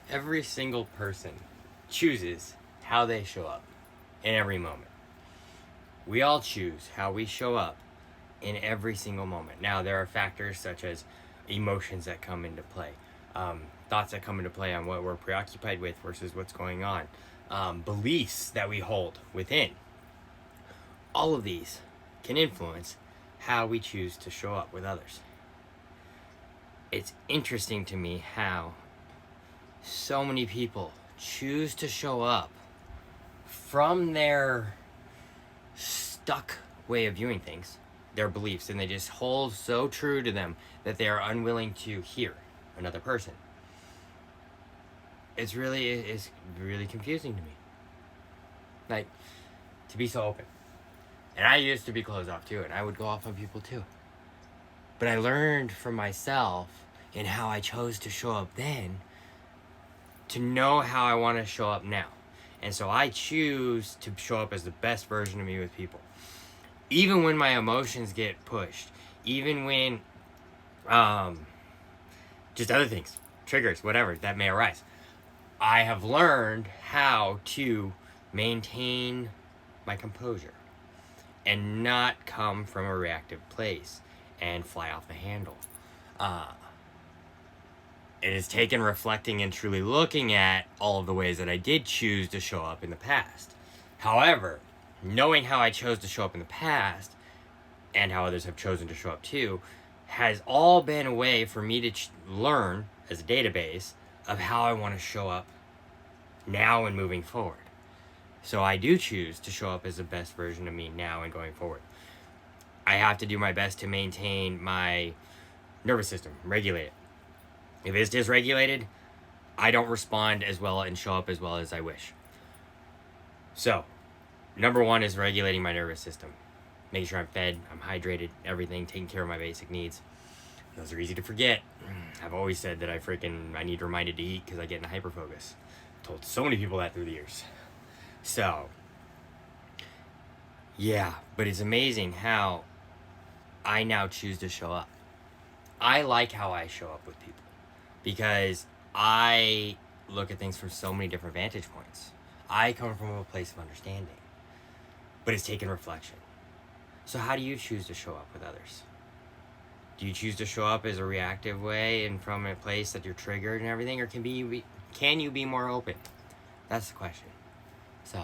Every single person chooses how they show up in every moment. We all choose how we show up in every single moment. Now, there are factors such as emotions that come into play, thoughts that come into play on what we're preoccupied with versus what's going on, beliefs that we hold within. All of these can influence how we choose to show up with others. It's interesting to me how so many people choose to show up from their stuck way of viewing things, their beliefs, and they just hold so true to them that they are unwilling to hear another person. It's really confusing to me. Like, to be so open. And I used to be closed off too, and I would go off on people too. But I learned from myself in how I chose to show up then to know how I want to show up now. And so I choose to show up as the best version of me with people. Even when my emotions get pushed, even when just other things, triggers, whatever that may arise, I have learned how to maintain my composure and not come from a reactive place and fly off the handle. It has taken reflecting and truly looking at all of the ways that I did choose to show up in the past. However, knowing how I chose to show up in the past and how others have chosen to show up too has all been a way for me to learn as a database of how I want to show up now and moving forward. So I do choose to show up as the best version of me now and going forward. I have to do my best to maintain my nervous system, regulate it. If it's dysregulated, I don't respond as well and show up as well as I wish. So, number one is regulating my nervous system. Making sure I'm fed, I'm hydrated, everything, taking care of my basic needs. Those are easy to forget. I've always said that I need reminded to eat because I get in hyperfocus. Told so many people that through the years. So, yeah, but it's amazing how I now choose to show up. I like how I show up with people because I look at things from so many different vantage points. I come from a place of understanding, but it's taken reflection. So how do you choose to show up with others? Do you choose to show up as a reactive way and from a place that you're triggered and everything, or can you be more open? That's the question. So,